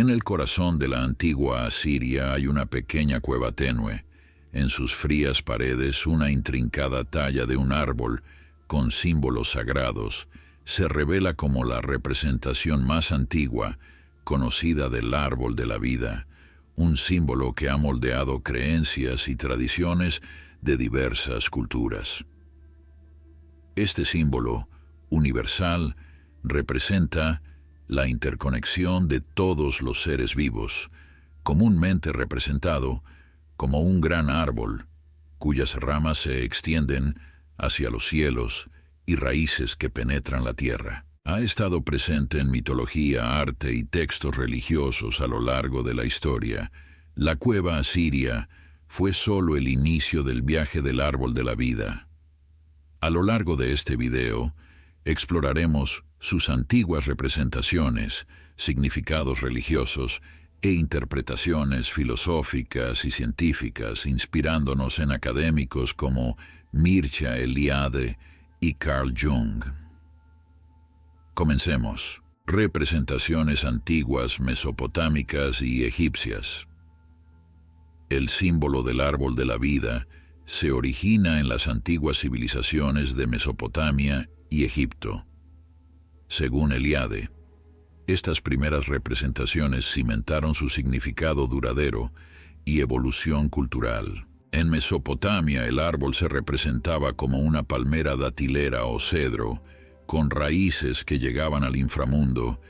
En el corazón de la antigua Asiria hay una pequeña cueva tenue. En sus frías paredes una intrincada talla de un árbol con símbolos sagrados se revela como la representación más antigua conocida del árbol de la vida, un símbolo que ha moldeado creencias y tradiciones de diversas culturas. Este símbolo, universal, representa la interconexión de todos los seres vivos, comúnmente representado como un gran árbol, cuyas ramas se extienden hacia los cielos y raíces que penetran la tierra. Ha estado presente en mitología, arte y textos religiosos a lo largo de la historia. La cueva asiria fue solo el inicio del viaje del árbol de la vida. A lo largo de este video, exploraremos sus antiguas representaciones, significados religiosos e interpretaciones filosóficas y científicas, inspirándonos en académicos como Mircea Eliade y Carl Jung. Comencemos. Representaciones antiguas mesopotámicas y egipcias. El símbolo del árbol de la vida se origina en las antiguas civilizaciones de Mesopotamia y Egipto. Según Eliade, estas primeras representaciones cimentaron su significado duradero y evolución cultural. En Mesopotamia el árbol se representaba como una palmera datilera o cedro, con raíces que llegaban al inframundo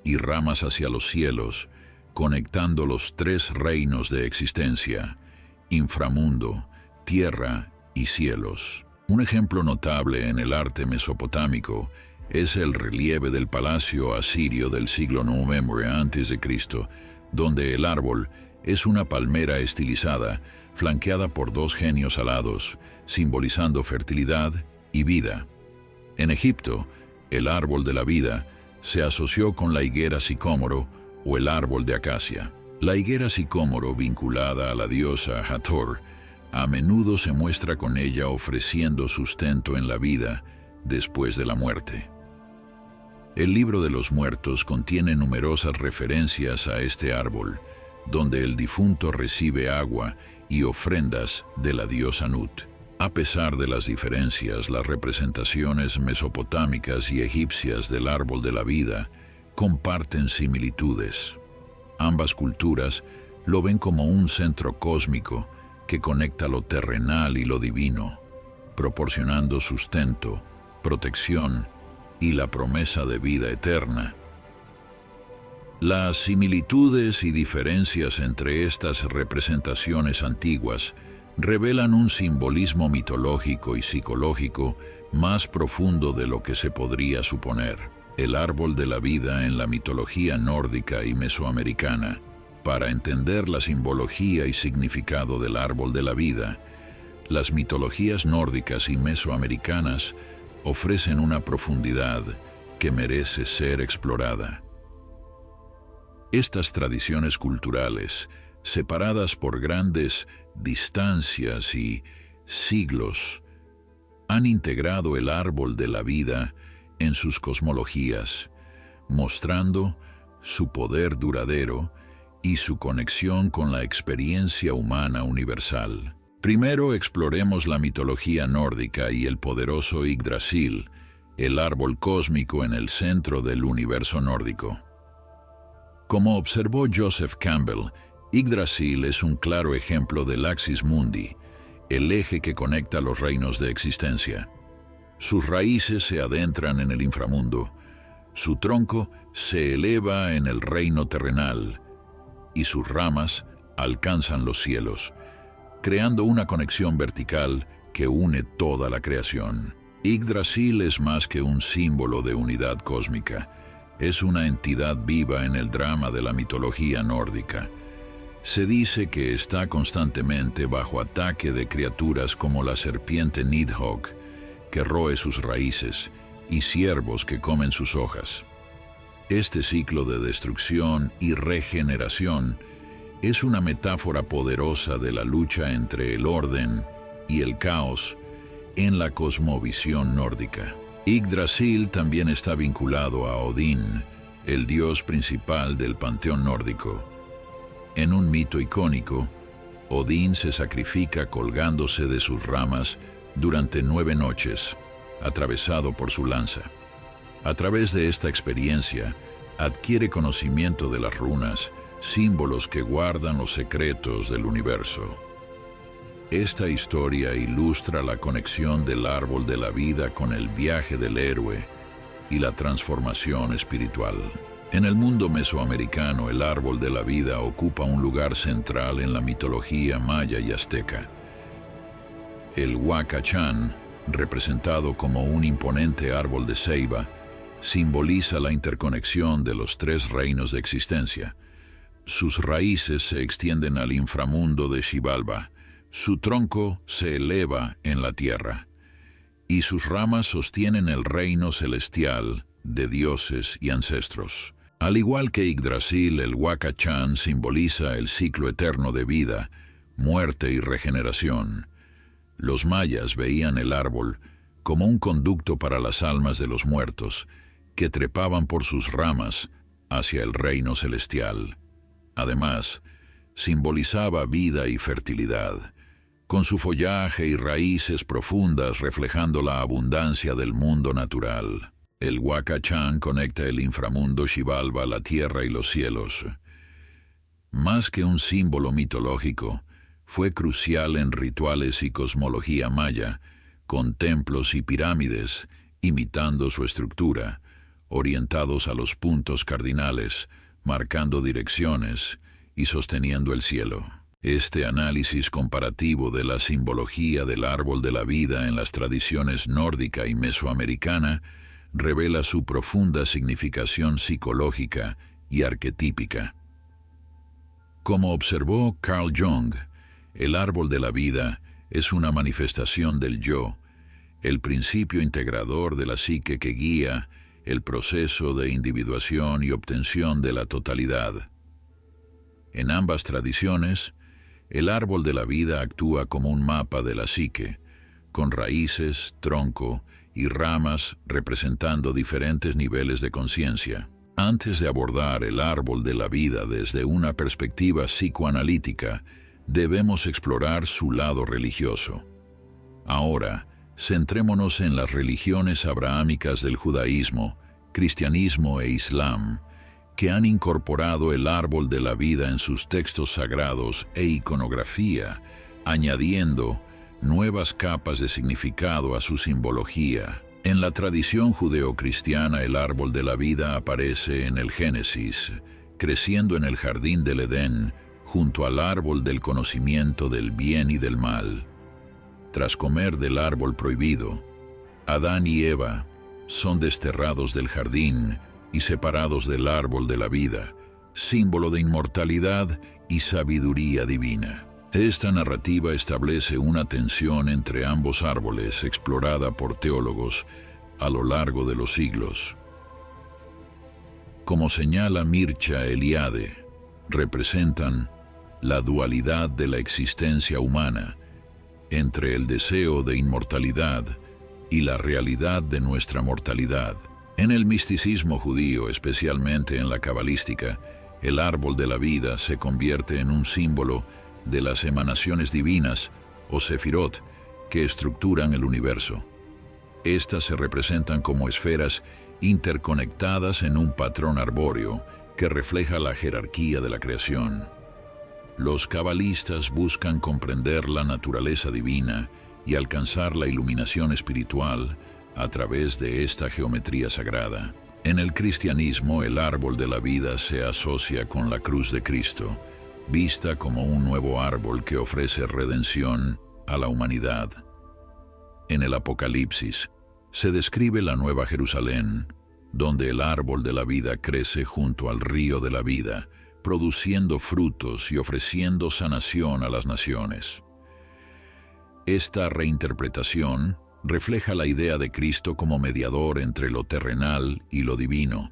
y ramas hacia los cielos, conectando los tres reinos de existencia: inframundo, tierra y cielos. Un ejemplo notable en el arte mesopotámico es el relieve del palacio asirio del siglo IX a.C., donde el árbol es una palmera estilizada, flanqueada por dos genios alados, simbolizando fertilidad y vida. En Egipto, el árbol de la vida se asoció con la higuera sicómoro o el árbol de acacia. La higuera sicómoro, vinculada a la diosa Hathor, a menudo se muestra con ella ofreciendo sustento en la vida después de la muerte. El libro de los muertos contiene numerosas referencias a este árbol, donde el difunto recibe agua y ofrendas de la diosa Nut. A pesar de las diferencias, las representaciones mesopotámicas y egipcias del árbol de la vida comparten similitudes. Ambas culturas lo ven como un centro cósmico que conecta lo terrenal y lo divino, proporcionando sustento, protección y la promesa de vida eterna. Las similitudes y diferencias entre estas representaciones antiguas revelan un simbolismo mitológico y psicológico más profundo de lo que se podría suponer. El árbol de la vida en la mitología nórdica y mesoamericana. Para entender la simbología y significado del árbol de la vida, las mitologías nórdicas y mesoamericanas ofrecen una profundidad que merece ser explorada. Estas tradiciones culturales, separadas por grandes distancias y siglos, han integrado el árbol de la vida en sus cosmologías, mostrando su poder duradero y su conexión con la experiencia humana universal. Primero exploremos la mitología nórdica y el poderoso Yggdrasil, el árbol cósmico en el centro del universo nórdico. Como observó Joseph Campbell, Yggdrasil es un claro ejemplo del Axis Mundi, el eje que conecta los reinos de existencia. Sus raíces se adentran en el inframundo, su tronco se eleva en el reino terrenal y sus ramas alcanzan los cielos, creando una conexión vertical que une toda la creación. Yggdrasil es más que un símbolo de unidad cósmica, es una entidad viva en el drama de la mitología nórdica. Se dice que está constantemente bajo ataque de criaturas como la serpiente Nidhogg, que roe sus raíces, y ciervos que comen sus hojas. Este ciclo de destrucción y regeneración es una metáfora poderosa de la lucha entre el orden y el caos en la cosmovisión nórdica. Yggdrasil también está vinculado a Odín, el dios principal del panteón nórdico. En un mito icónico, Odín se sacrifica colgándose de sus ramas durante 9 noches, atravesado por su lanza. A través de esta experiencia, adquiere conocimiento de las runas, símbolos que guardan los secretos del universo. Esta historia ilustra la conexión del árbol de la vida con el viaje del héroe y la transformación espiritual. En el mundo mesoamericano, el árbol de la vida ocupa un lugar central en la mitología maya y azteca. El huacachán, representado como un imponente árbol de ceiba, simboliza la interconexión de los 3 reinos de existencia. Sus raíces se extienden al inframundo de Xibalba, su tronco se eleva en la tierra, y sus ramas sostienen el reino celestial de dioses y ancestros. Al igual que Yggdrasil, el huacachán simboliza el ciclo eterno de vida, muerte y regeneración. Los mayas veían el árbol como un conducto para las almas de los muertos, que trepaban por sus ramas hacia el reino celestial. Además, simbolizaba vida y fertilidad, con su follaje y raíces profundas reflejando la abundancia del mundo natural. El huacachán conecta el inframundo Xibalba, la tierra y los cielos. Más que un símbolo mitológico, fue crucial en rituales y cosmología maya, con templos y pirámides, imitando su estructura, orientados a los puntos cardinales, marcando direcciones y sosteniendo el cielo. Este análisis comparativo de la simbología del árbol de la vida en las tradiciones nórdica y mesoamericana revela su profunda significación psicológica y arquetípica. Como observó Carl Jung, el árbol de la vida es una manifestación del yo, el principio integrador de la psique que guía el proceso de individuación y obtención de la totalidad. En ambas tradiciones, el árbol de la vida actúa como un mapa de la psique, con raíces, tronco y ramas representando diferentes niveles de conciencia. Antes de abordar el árbol de la vida desde una perspectiva psicoanalítica, debemos explorar su lado religioso. Ahora, centrémonos en las religiones abrahámicas del judaísmo, cristianismo e islam, que han incorporado el árbol de la vida en sus textos sagrados e iconografía, añadiendo nuevas capas de significado a su simbología. En la tradición judeocristiana, el árbol de la vida aparece en el Génesis, creciendo en el jardín del Edén, junto al árbol del conocimiento del bien y del mal. Tras comer del árbol prohibido, Adán y Eva son desterrados del jardín y separados del árbol de la vida, símbolo de inmortalidad y sabiduría divina. Esta narrativa establece una tensión entre ambos árboles explorada por teólogos a lo largo de los siglos. Como señala Mircea Eliade, representan la dualidad de la existencia humana entre el deseo de inmortalidad y la realidad de nuestra mortalidad. En el misticismo judío, especialmente en la cabalística, el árbol de la vida se convierte en un símbolo de las emanaciones divinas, o sefirot, que estructuran el universo. Estas se representan como esferas interconectadas en un patrón arbóreo que refleja la jerarquía de la creación. Los cabalistas buscan comprender la naturaleza divina y alcanzar la iluminación espiritual a través de esta geometría sagrada. En el cristianismo, el árbol de la vida se asocia con la cruz de Cristo, vista como un nuevo árbol que ofrece redención a la humanidad. En el Apocalipsis, se describe la Nueva Jerusalén, donde el árbol de la vida crece junto al río de la vida, produciendo frutos y ofreciendo sanación a las naciones. Esta reinterpretación refleja la idea de Cristo como mediador entre lo terrenal y lo divino,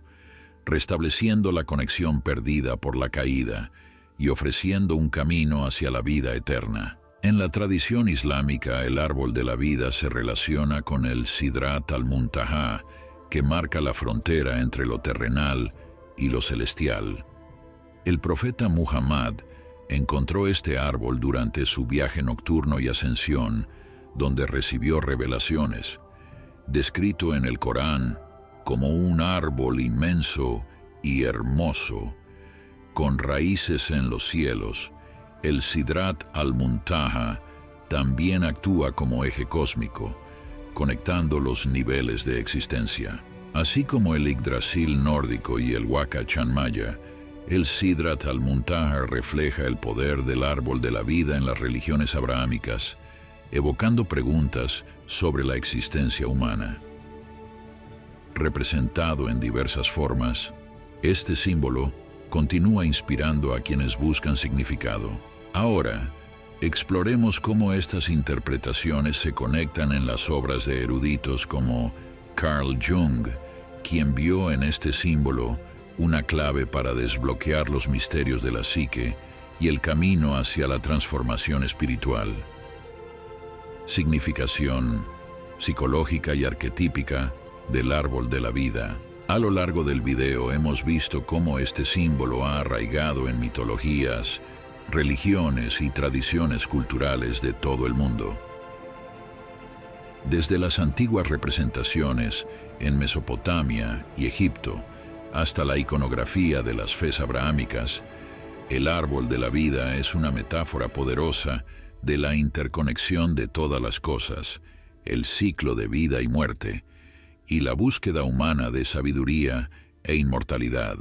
restableciendo la conexión perdida por la caída y ofreciendo un camino hacia la vida eterna. En la tradición islámica, el árbol de la vida se relaciona con el Sidrat al-Muntaha, que marca la frontera entre lo terrenal y lo celestial. El profeta Muhammad encontró este árbol durante su viaje nocturno y ascensión, donde recibió revelaciones, descrito en el Corán como un árbol inmenso y hermoso, con raíces en los cielos. El Sidrat al-Muntaha también actúa como eje cósmico, conectando los niveles de existencia. Así como el Yggdrasil nórdico y el Waka Chanmaya, el Sidrat al-Muntaha refleja el poder del árbol de la vida en las religiones abrahámicas, evocando preguntas sobre la existencia humana. Representado en diversas formas, este símbolo continúa inspirando a quienes buscan significado. Ahora, exploremos cómo estas interpretaciones se conectan en las obras de eruditos como Carl Jung, quien vio en este símbolo una clave para desbloquear los misterios de la psique y el camino hacia la transformación espiritual. Significación psicológica y arquetípica del árbol de la vida. A lo largo del video hemos visto cómo este símbolo ha arraigado en mitologías, religiones y tradiciones culturales de todo el mundo. Desde las antiguas representaciones en Mesopotamia y Egipto hasta la iconografía de las fes abrahámicas, el árbol de la vida es una metáfora poderosa de la interconexión de todas las cosas, el ciclo de vida y muerte, y la búsqueda humana de sabiduría e inmortalidad,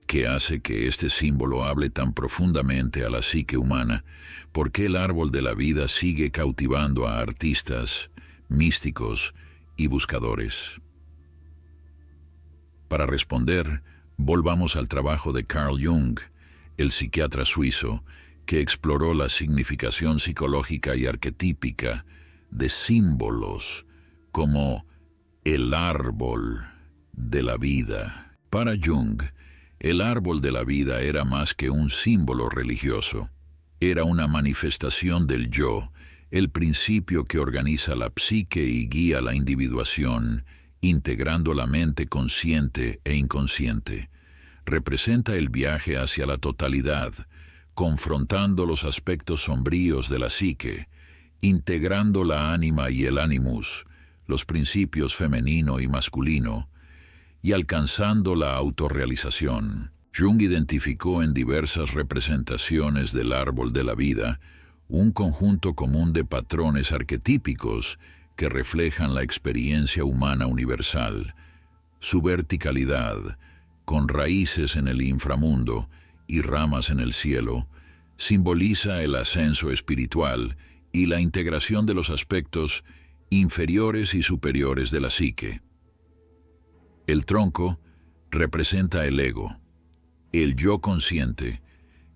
que hace que este símbolo hable tan profundamente a la psique humana, porque el árbol de la vida sigue cautivando a artistas, místicos y buscadores. Para responder, volvamos al trabajo de Carl Jung, el psiquiatra suizo, que exploró la significación psicológica y arquetípica de símbolos como el árbol de la vida. Para Jung, el árbol de la vida era más que un símbolo religioso. Era una manifestación del yo, el principio que organiza la psique y guía la individuación, integrando la mente consciente e inconsciente. Representa el viaje hacia la totalidad, confrontando los aspectos sombríos de la psique, integrando la ánima y el animus, los principios femenino y masculino, y alcanzando la autorrealización. Jung identificó en diversas representaciones del árbol de la vida un conjunto común de patrones arquetípicos que reflejan la experiencia humana universal. Su verticalidad, con raíces en el inframundo y ramas en el cielo, simboliza el ascenso espiritual y la integración de los aspectos inferiores y superiores de la psique. El tronco representa el ego, el yo consciente,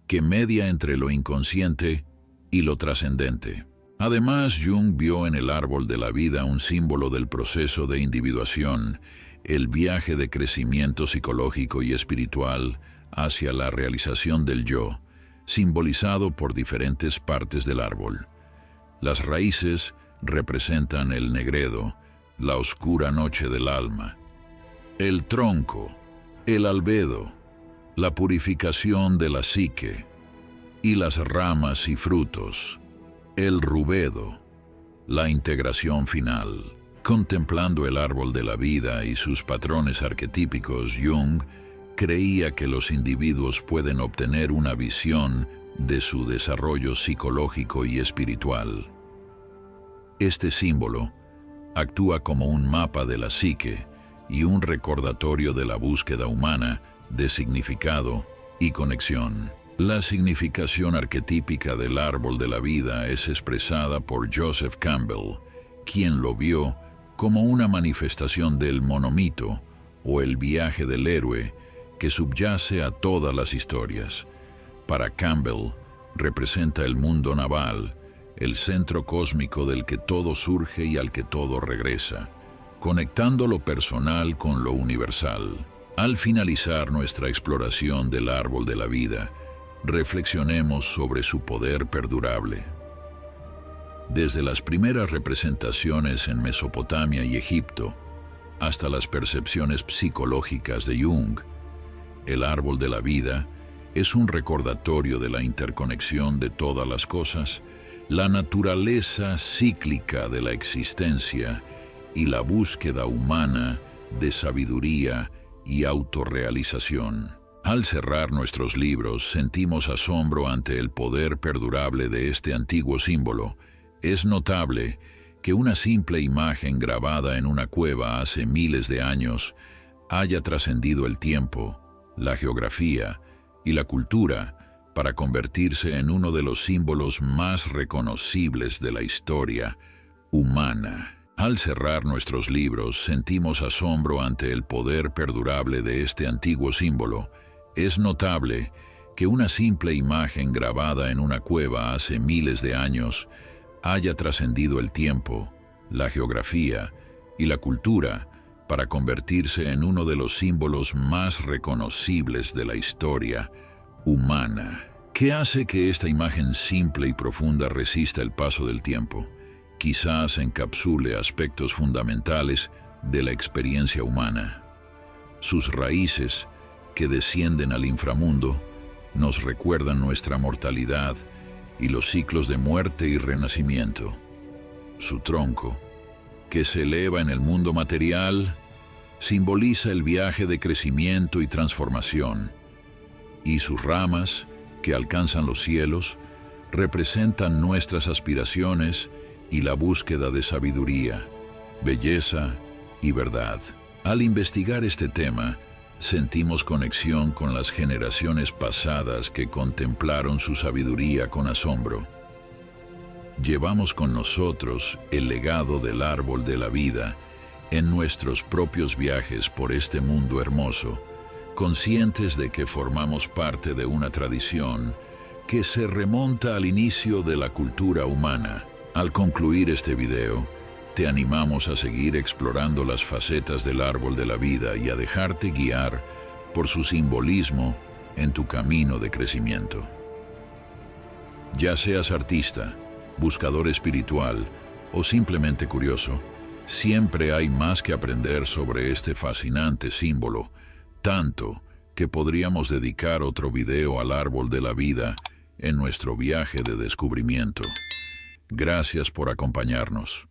que media entre lo inconsciente y lo trascendente. Además, Jung vio en el árbol de la vida un símbolo del proceso de individuación, el viaje de crecimiento psicológico y espiritual hacia la realización del yo, simbolizado por diferentes partes del árbol. Las raíces representan el negredo, la oscura noche del alma, el tronco, el albedo, la purificación de la psique, y las ramas y frutos, el rubedo, la integración final. Contemplando el árbol de la vida y sus patrones arquetípicos, Jung creía que los individuos pueden obtener una visión de su desarrollo psicológico y espiritual. Este símbolo actúa como un mapa de la psique y un recordatorio de la búsqueda humana de significado y conexión. La significación arquetípica del árbol de la vida es expresada por Joseph Campbell, quien lo vio como una manifestación del monomito o el viaje del héroe que subyace a todas las historias. Para Campbell, representa el mundo naval, el centro cósmico del que todo surge y al que todo regresa, conectando lo personal con lo universal. Al finalizar nuestra exploración del árbol de la vida, reflexionemos sobre su poder perdurable. Desde las primeras representaciones en Mesopotamia y Egipto, hasta las percepciones psicológicas de Jung, El árbol de la vida es un recordatorio de la interconexión de todas las cosas, la naturaleza cíclica de la existencia y la búsqueda humana de sabiduría y autorrealización. Al cerrar nuestros libros, sentimos asombro ante el poder perdurable de este antiguo símbolo. Es notable que una simple imagen grabada en una cueva hace miles de años haya trascendido el tiempo, la geografía y la cultura para convertirse en uno de los símbolos más reconocibles de la historia humana. Al cerrar nuestros libros, sentimos asombro ante el poder perdurable de este antiguo símbolo. Es notable que una simple imagen grabada en una cueva hace miles de años haya trascendido el tiempo, la geografía y la cultura para convertirse en uno de los símbolos más reconocibles de la historia humana. ¿Qué hace que esta imagen simple y profunda resista el paso del tiempo? Quizás encapsule aspectos fundamentales de la experiencia humana. Sus raíces, que descienden al inframundo, nos recuerdan nuestra mortalidad y los ciclos de muerte y renacimiento. Su tronco, que se eleva en el mundo material, simboliza el viaje de crecimiento y transformación, y sus ramas, que alcanzan los cielos, representan nuestras aspiraciones y la búsqueda de sabiduría, belleza y verdad. Al investigar este tema, sentimos conexión con las generaciones pasadas que contemplaron su sabiduría con asombro. Llevamos con nosotros el legado del árbol de la vida en nuestros propios viajes por este mundo hermoso, conscientes de que formamos parte de una tradición que se remonta al inicio de la cultura humana. Al concluir este video, te animamos a seguir explorando las facetas del árbol de la vida y a dejarte guiar por su simbolismo en tu camino de crecimiento. Ya seas artista, buscador espiritual o simplemente curioso, siempre hay más que aprender sobre este fascinante símbolo, tanto que podríamos dedicar otro video al árbol de la vida en nuestro viaje de descubrimiento. Gracias por acompañarnos.